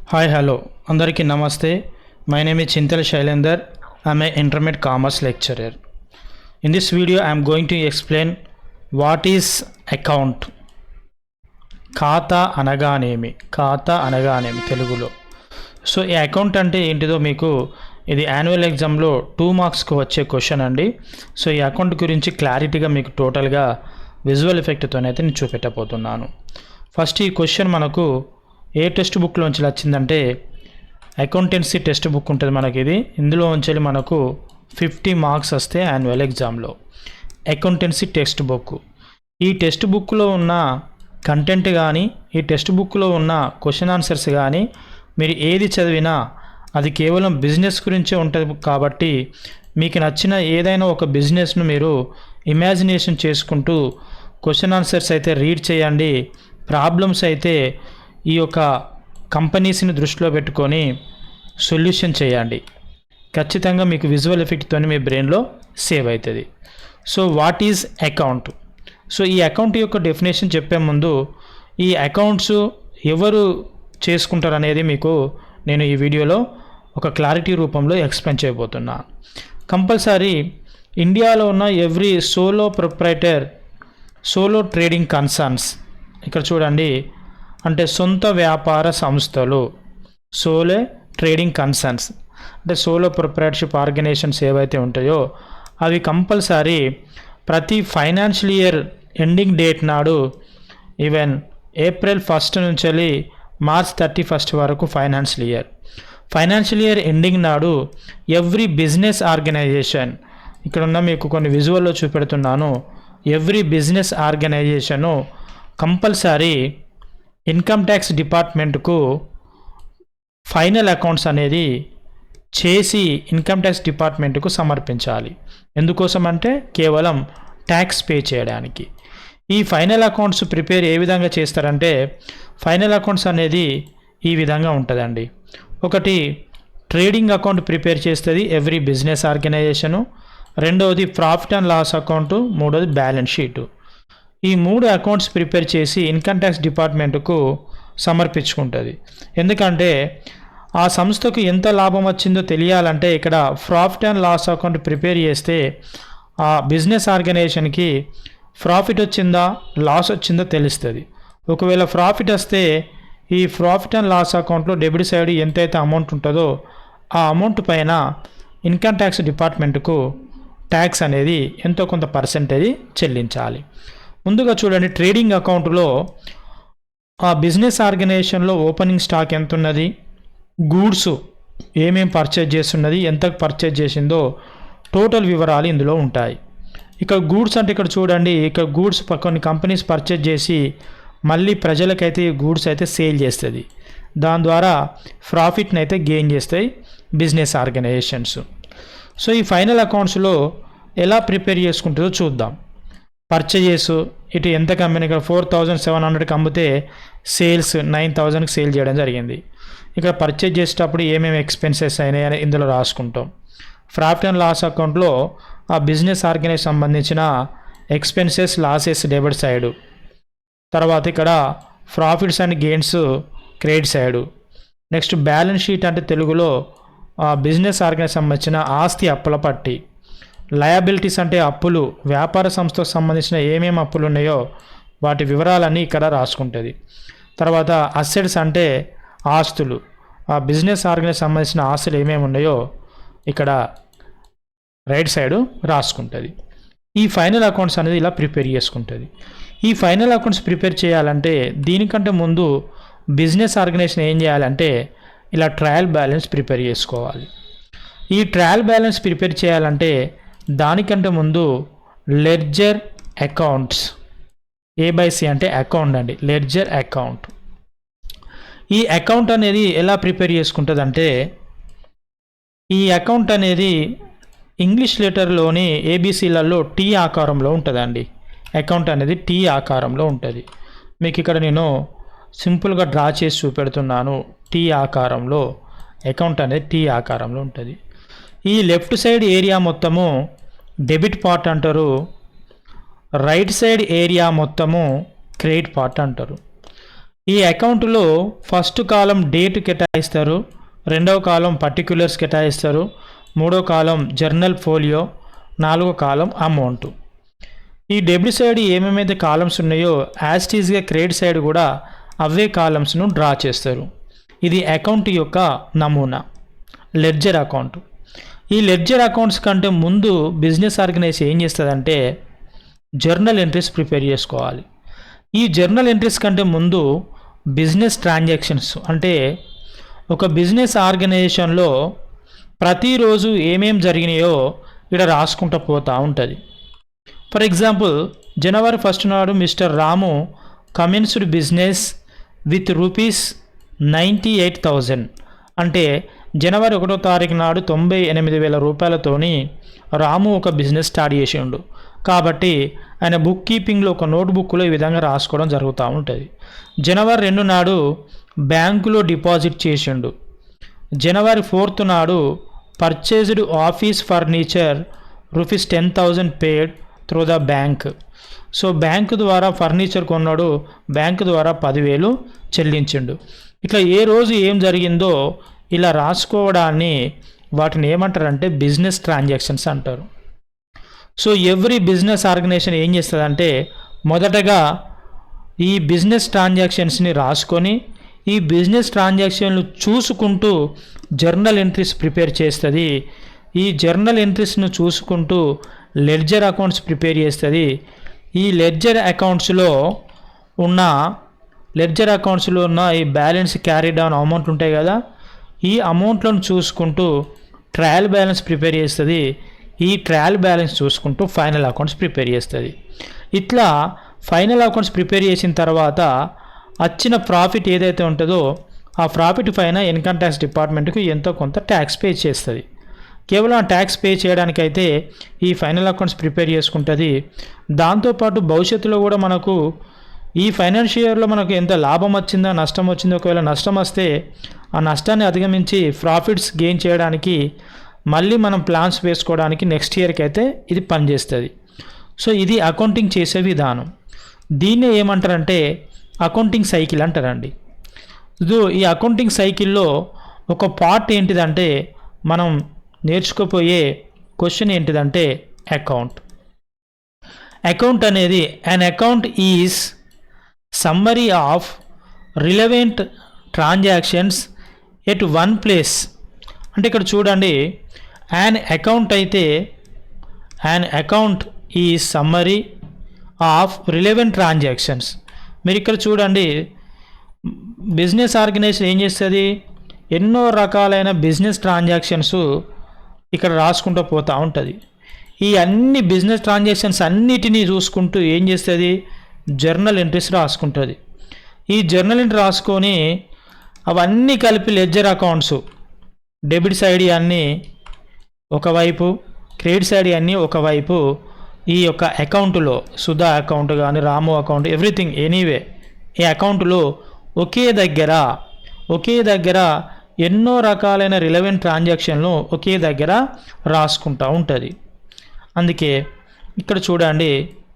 Hi, hello. Andariki namaste. My name is Chintal Shailendar. I am an intermediate commerce lecturer. In this video, I am going to explain what is account. ఖాతా అనగానేమి తెలుగులో. So ఈ account అంటే ఏంటిదో మీకు ఇది annual ఎగ్జామ్లో 2 మార్క్స్కి వచ్చే క్వశ్చన్ అండి. సో ఈ అకౌంట్ గురించి క్లారిటీగా మీకు టోటల్గా విజువల్ ఎఫెక్ట్తోనైతే నేను చూపెట్టబోతున్నాను. ఫస్ట్ ఈ క్వశ్చన్ మనకు ఏ టెక్స్ట్ బుక్లోంచి వచ్చిందంటే అకౌంటెన్సీ టెక్స్ట్ బుక్ ఉంటుంది మనకి. ఇందులో ఉంచి మనకు 50 మార్క్స్ వస్తే యాన్యువల్ ఎగ్జామ్లో అకౌంటెన్సీ టెక్స్ట్ బుక్. ఈ టెక్స్ట్ బుక్లో ఉన్న కంటెంట్ కానీ ఈ టెక్స్ట్ బుక్లో ఉన్న క్వశ్చన్ ఆన్సర్స్ కానీ మీరు ఏది చదివినా అది కేవలం బిజినెస్ గురించే ఉంటుంది. కాబట్టి మీకు నచ్చిన ఏదైనా ఒక బిజినెస్ను మీరు ఇమాజినేషన్ చేసుకుంటూ క్వశ్చన్ ఆన్సర్స్ అయితే రీడ్ చేయండి. ప్రాబ్లమ్స్ అయితే ఈ యొక్క కంపెనీస్ని దృష్టిలో పెట్టుకొని సొల్యూషన్ చేయండి. ఖచ్చితంగా మీకు విజువల్ ఎఫెక్ట్తో మీ బ్రెయిన్లో సేవ్ అవుతుంది. So what is account? So ఈ అకౌంట్ యొక్క డెఫినేషన్ చెప్పే ముందు ఈ అకౌంట్స్ ఎవరు చేసుకుంటారు అనేది మీకు నేను ఈ వీడియోలో ఒక క్లారిటీ రూపంలో ఎక్స్ప్లెయిన్ చేయబోతున్నా. కంపల్సరీ ఇండియాలో ఉన్న every solo proprietor, solo trading concerns, ఇక్కడ చూడండి, అంటే సొంత వ్యాపార సంస్థలు, సోలో ట్రేడింగ్ కన్సర్న్స్ అంటే సోలో ప్రొప్రైటర్షిప్ ఆర్గనైజేషన్స్ ఏవైతే ఉంటాయో అవి కంపల్సరీ ప్రతి ఫైనాన్షియల్ ఇయర్ ఎండింగ్ డేట్ నాడు, ఈవెన్ ఏప్రిల్ 1 నుంచి మార్చ్ 31 వరకు ఫైనాన్షియల్ ఇయర్ ఎండింగ్ నాడు ఎవ్రీ బిజినెస్ ఆర్గనైజేషన్, ఇక్కడ ఉన్న మీకు కొన్ని విజువల్లో చూపెడుతున్నాను, every business organisation compulsory income tax డిపార్ట్మెంట్కు ఫైనల్ అకౌంట్స్ అనేది చేసి ఇన్కమ్ ట్యాక్స్ డిపార్ట్మెంట్కు సమర్పించాలి. ఎందుకోసం అంటే కేవలం ట్యాక్స్ పే చేయడానికి. ఈ ఫైనల్ అకౌంట్స్ ప్రిపేర్ ఏ విధంగా చేస్తారంటే ఫైనల్ అకౌంట్స్ అనేది ఈ విధంగా ఉంటుందండి. ఒకటి ట్రేడింగ్ అకౌంట్ ప్రిపేర్ చేస్తుంది ఎవ్రీ బిజినెస్ ఆర్గనైజేషను, రెండవది ప్రాఫిట్ అండ్ లాస్ అకౌంటు, మూడవది బ్యాలెన్స్ షీటు. ఈ 3 అకౌంట్స్ ప్రిపేర్ చేసి ఇన్కమ్ ట్యాక్స్ డిపార్ట్మెంట్కు సమర్పించుకుంటుంది. ఎందుకంటే ఆ సంస్థకు ఎంత లాభం వచ్చిందో తెలియాలంటే ఇక్కడ profit and loss account prepare చేస్తే ఆ బిజినెస్ ఆర్గనైజేషన్కి ప్రాఫిట్ వచ్చిందా లాస్ వచ్చిందో తెలుస్తుంది. ఒకవేళ ప్రాఫిట్ వస్తే ఈ ప్రాఫిట్ అండ్ లాస్ అకౌంట్లో డెబిట్ సైడ్ ఎంతైతే అమౌంట్ ఉంటుందో ఆ అమౌంట్ పైన ఇన్కమ్ ట్యాక్స్ డిపార్ట్మెంట్కు ట్యాక్స్ అనేది ఎంతో కొంత పర్సెంటేజ్ చెల్లించాలి. ముందుగా చూడండి, ట్రేడింగ్ అకౌంట్లో ఆ బిజినెస్ ఆర్గనైజేషన్లో ఓపెనింగ్ స్టాక్ ఎంత ఉన్నది, గూడ్స్ ఏమేమి పర్చేజ్ చేస్తున్నది, ఎంత పర్చేజ్ చేసిందో టోటల్ వివరాలు ఇందులో ఉంటాయి. ఇక్కడ గూడ్స్ అంటే ఇక్కడ చూడండి, ఇక్కడ గూడ్స్ కొన్ని కంపెనీస్ పర్చేజ్ చేసి మళ్ళీ ప్రజలకైతే ఈ గూడ్స్ అయితే సేల్ చేస్తుంది. దాని ద్వారా ప్రాఫిట్ని అయితే గెయిన్ చేస్తాయి బిజినెస్ ఆర్గనైజేషన్స్. సో ఈ ఫైనల్ అకౌంట్స్లో ఎలా ప్రిపేర్ చేసుకుంటుందో చూద్దాం. పర్చేజెస్ ఇటు ఎంత కంపెనీ, ఇక్కడ 4700కి అమ్మితే సేల్స్ 9000కి సేల్ చేయడం జరిగింది. ఇక్కడ పర్చేజ్ చేసేటప్పుడు ఏమేమి ఎక్స్పెన్సెస్ అయినాయి అని ఇందులో రాసుకుంటాం. ప్రాఫిట్ అండ్ లాస్ అకౌంట్లో ఆ బిజినెస్ ఆర్గనైజేషన్ సంబంధించిన ఎక్స్పెన్సెస్, లాసెస్ డెబిట్ సైడు, తర్వాత ఇక్కడ profits and gains credit side. Next balance sheet అంటే తెలుగులో ఆ బిజినెస్ ఆర్గనైజేషన్ సంబంధించిన ఆస్తి అప్పుల పట్టి, లయబిలిటీస్ అంటే అప్పులు, వ్యాపార సంస్థకు సంబంధించిన ఏమేమి అప్పులు ఉన్నాయో వాటి వివరాలన్నీ ఇక్కడ రాసుకుంటుంది. తర్వాత అసెట్స్ అంటే ఆస్తులు, ఆ బిజినెస్ ఆర్గనైజేషన్ సంబంధించిన ఆస్తులు ఏమేమి ఉన్నాయో ఇక్కడ రైట్ సైడు రాసుకుంటుంది. ఈ ఫైనల్ అకౌంట్స్ అనేది ఇలా ప్రిపేర్ చేసుకుంటుంది. ఈ ఫైనల్ అకౌంట్స్ ప్రిపేర్ చేయాలంటే దీనికంటే ముందు బిజినెస్ ఆర్గనైజేషన్ ఏం చేయాలంటే ఇలా ట్రయల్ బ్యాలెన్స్ ప్రిపేర్ చేసుకోవాలి. ఈ ట్రయల్ బ్యాలెన్స్ ప్రిపేర్ చేయాలంటే దానికంటే ముందు లెడ్జర్ అకౌంట్స్, A/C అంటే అకౌంట్ అండి, లెడ్జర్ అకౌంట్. ఈ అకౌంట్ అనేది ఎలా ప్రిపేర్ చేసుకుంటుంది అంటే ఈ అకౌంట్ అనేది ఇంగ్లీష్ లెటర్లోని ABCలలో T ఆకారంలో ఉంటుందండి. అకౌంట్ అనేది T ఆకారంలో ఉంటుంది. మీకు ఇక్కడ నేను సింపుల్గా డ్రా చేసి చూపెడుతున్నాను. T ఆకారంలో అకౌంట్ అనేది T ఆకారంలో ఉంటుంది. ఈ లెఫ్ట్ సైడ్ ఏరియా మొత్తము డెబిట్ పార్ట్ అంటారు, రైట్ సైడ్ ఏరియా మొత్తము క్రెడిట్ పార్ట్ అంటారు. ఈ అకౌంట్లో ఫస్ట్ కాలం డేట్ కేటాయిస్తారు, రెండవ కాలం పర్టిక్యులర్స్ కేటాయిస్తారు, మూడో కాలం జర్నల్ ఫోలియో, నాలుగో కాలం అమౌంట్. ఈ డెబిట్ సైడ్ ఏమేమైతే కాలమ్స్ ఉన్నాయో యాస్టీస్గా క్రెడిట్ సైడ్ కూడా అవే కాలమ్స్ను డ్రా చేస్తారు. ఇది అకౌంట్ యొక్క నమూనా, లెడ్జర్ అకౌంట్. ఈ లెడ్జర్ అకౌంట్స్ కంటే ముందు బిజినెస్ ఆర్గనైజేషన్ ఏం చేస్తుందంటే జర్నల్ ఎంట్రీస్ ప్రిపేర్ చేసుకోవాలి. ఈ జర్నల్ ఎంట్రీస్ కంటే ముందు బిజినెస్ ట్రాన్సాక్షన్స్, అంటే ఒక బిజినెస్ ఆర్గనైజేషన్లో ప్రతిరోజు ఏమేం జరిగినాయో ఇక్కడ రాసుకుంటూ పోతూ ఉంటుంది. ఫర్ ఎగ్జాంపుల్, జనవరి 1 నాడు mister Ramu commenced business with ₹98,000, అంటే జనవరి 1వ తారీఖు నాడు 98,000 రూపాయలతోని రాము ఒక బిజినెస్ స్టార్ట్ చేసిండు. కాబట్టి ఆయన బుక్ కీపింగ్లో ఒక నోట్బుక్లో ఈ విధంగా రాసుకోవడం జరుగుతూ ఉంటుంది. జనవరి 2 నాడు బ్యాంకులో డిపాజిట్ చేసిండు. జనవరి 4 నాడు purchased office furniture ₹10,000 paid through the bank. So bank ద్వారా ఫర్నిచర్ కొన్నాడు, బ్యాంకు ద్వారా 10,000 చెల్లించిండు. ఇట్లా ఏ రోజు ఏం జరిగిందో ఇలా రాసుకోవడాన్ని వాటిని ఏమంటారంటే బిజినెస్ ట్రాన్సాక్షన్స్ అంటారు. సో ఎవ్రీ బిజినెస్ ఆర్గనైజేషన్ ఏం చేస్తుందంటే మొదటగా ఈ బిజినెస్ ట్రాన్సాక్షన్స్ని రాసుకొని ఈ బిజినెస్ ట్రాన్సాక్షన్లు చూసుకుంటూ జర్నల్ ఎంట్రీస్ ప్రిపేర్ చేస్తుంది. ఈ జర్నల్ ఎంట్రీస్ను చూసుకుంటూ లెడ్జర్ అకౌంట్స్ ప్రిపేర్ చేస్తుంది. ఈ లెడ్జర్ అకౌంట్స్లో ఉన్న ఈ బ్యాలెన్స్ క్యారీ డౌన్ అమౌంట్ ఉంటాయి కదా, ఈ అమౌంట్లను చూసుకుంటూ ట్రయల్ బ్యాలెన్స్ ప్రిపేర్ చేస్తుంది. ఈ ట్రయల్ బ్యాలెన్స్ చూసుకుంటూ ఫైనల్ అకౌంట్స్ ప్రిపేర్ చేస్తుంది. ఇట్లా ఫైనల్ అకౌంట్స్ ప్రిపేర్ చేసిన తర్వాత వచ్చిన ప్రాఫిట్ ఏదైతే ఉంటుందో ఆ ప్రాఫిట్ పైన ఇన్కమ్ ట్యాక్స్ డిపార్ట్మెంట్కి ఎంతో కొంత ట్యాక్స్ పే చేస్తుంది. కేవలం ఆ ట్యాక్స్ పే చేయడానికైతే ఈ ఫైనల్ అకౌంట్స్ ప్రిపేర్ చేసుకుంటుంది. దాంతోపాటు భవిష్యత్తులో కూడా మనకు ఈ ఫైనాన్షియల్ ఇయర్లో మనకు ఎంత లాభం వచ్చిందా నష్టం వచ్చిందో, ఒకవేళ నష్టం వస్తే ఆ నష్టాన్ని అధిగమించి ప్రాఫిట్స్ గెయిన్ చేయడానికి మళ్ళీ మనం ప్లాన్స్ వేసుకోవడానికి నెక్స్ట్ ఇయర్కి అయితే ఇది పనిచేస్తుంది. సో ఇది అకౌంటింగ్ చేసే విధానం. దీన్నే ఏమంటారంటే అకౌంటింగ్ సైకిల్ అంటారండి. ఈ అకౌంటింగ్ సైకిల్లో ఒక పార్ట్ ఏంటిదంటే మనం నేర్చుకోపోయే క్వశ్చన్ ఏంటిదంటే అకౌంట్. అకౌంట్ అనేది an account is summary of relevant transactions at one place. అంటే ఇక్కడ చూడండి, an account అయితే an account is summary of relevant transactions. మీరు ఇక్కడ చూడండి, బిజినెస్ ఆర్గనైజేషన్ ఏం చేస్తుంది, ఎన్నో రకాలైన బిజినెస్ ట్రాన్సాక్షన్స్ ఇక్కడ రాసుకుంటూ పోతూ ఉంటుంది. ఈ అన్ని బిజినెస్ ట్రాన్సాక్షన్స్ అన్నిటినీ చూసుకుంటూ ఏం చేస్తుంది, జర్నల్ ఎంట్రీస్ రాసుకుంటుంది. ఈ జర్నల్ ఎంట్రీ రాసుకొని అవన్నీ కలిపి లెడ్జర్ అకౌంట్స్, డెబిట్ సైడ్ అన్నీ ఒకవైపు, క్రెడిట్ సైడ్ అన్నీ ఒకవైపు, ఈ యొక్క అకౌంట్లో సుధా అకౌంట్ కానీ రాము అకౌంట్ ఎవ్రీథింగ్ ఎనీవే ఈ అకౌంట్లో ఒకే దగ్గర ఎన్నో రకాలైన రిలవెంట్ ట్రాన్సాక్షన్లు ఒకే దగ్గర రాసుకుంటూ ఉంటుంది. అందుకే ఇక్కడ చూడండి,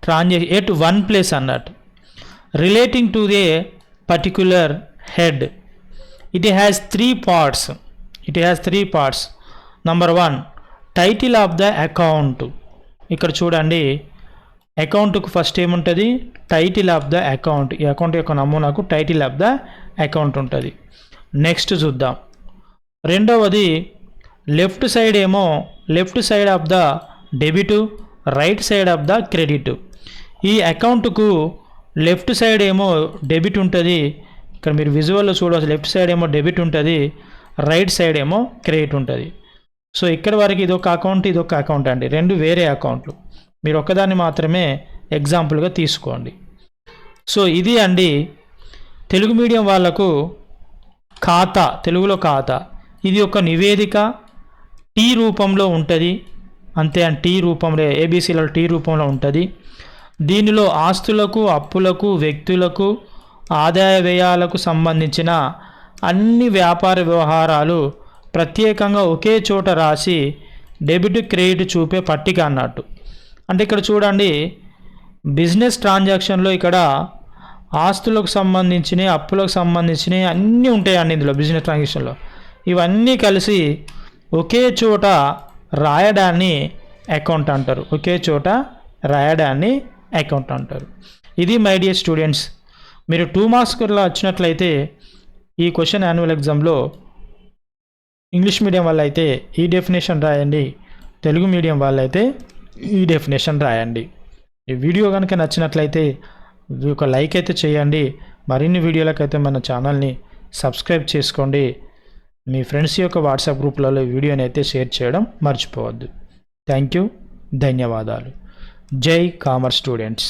ట్రాన్సాక్షన్ ఎట్ వన్ ప్లేస్ అన్నట్టు, relating to they particular head. It has three parts. Number 1 title of the account. ఇక్కడ చూడండి, అకౌంట్కు ఫస్ట్ ఏముంటుంది, టైటిల్ ఆఫ్ ద అకౌంట్. ఈ అకౌంట్ యొక్క నమూనాకు టైటిల్ ఆఫ్ ద అకౌంట్ ఉంటుంది. నెక్స్ట్ చూద్దాం, రెండవది left side of the debit, right side of the credit. ఈ అకౌంట్కు లెఫ్ట్ సైడ్ ఏమో డెబిట్ ఉంటుంది, ఇక్కడ మీరు విజువల్లో చూడవచ్చు, లెఫ్ట్ సైడ్ ఏమో డెబిట్ ఉంటుంది, రైట్ సైడ్ ఏమో క్రెడిట్ ఉంటుంది. సో ఇక్కడ వరకు ఇదొక అకౌంట్ అండి, రెండు వేరే అకౌంట్లు. మీరు ఒక్కదాన్ని మాత్రమే ఎగ్జాంపుల్గా తీసుకోండి. సో ఇది అండి తెలుగు మీడియం వాళ్ళకు ఖాతా, తెలుగులో ఖాతా. ఇది ఒక నివేదిక టీ రూపంలో ఉంటుంది, అంతే అని టీ రూపంలో, ఏబీసీలో టీ రూపంలో ఉంటుంది. దీనిలో ఆస్తులకు, అప్పులకు, వ్యక్తులకు, ఆదాయ వ్యయాలకు సంబంధించిన అన్ని వ్యాపార వ్యవహారాలు ప్రత్యేకంగా ఒకే చోట రాసి డెబిట్ క్రెడిట్ చూపే పట్టిక అన్నట్టు. అంటే ఇక్కడ చూడండి, బిజినెస్ ట్రాన్సాక్షన్లో ఇక్కడ ఆస్తులకు సంబంధించినవి, అప్పులకు సంబంధించినవి అన్నీ ఉంటాయండి ఇందులో. బిజినెస్ ట్రాన్సాక్షన్లో ఇవన్నీ కలిసి ఒకే చోట రాయడాన్ని అకౌంట్ అంటారు. ఒకే చోట రాయడాన్ని అకౌంట్ అంటారు. ఇది మై డియర్ స్టూడెంట్స్, మీరు 2 మార్క్స్లో వచ్చినట్లయితే ఈ క్వశ్చన్ యాన్యువల్ ఎగ్జామ్లో ఇంగ్లీష్ మీడియం వల్ల అయితే ఈ డెఫినేషన్ రాయండి, తెలుగు మీడియం వాళ్ళైతే ఈ డెఫినేషన్ రాయండి. ఈ వీడియో కనుక నచ్చినట్లయితే ఒక లైక్ అయితే చేయండి. మరిన్ని వీడియోలకైతే మన ఛానల్ని సబ్స్క్రైబ్ చేసుకోండి. మీ ఫ్రెండ్స్ యొక్క వాట్సాప్ గ్రూప్లలో ఈ వీడియోని అయితే షేర్ చేయడం మర్చిపోవద్దు. థ్యాంక్ యూ, ధన్యవాదాలు. జై కామర్స్ స్టూడెంట్స్.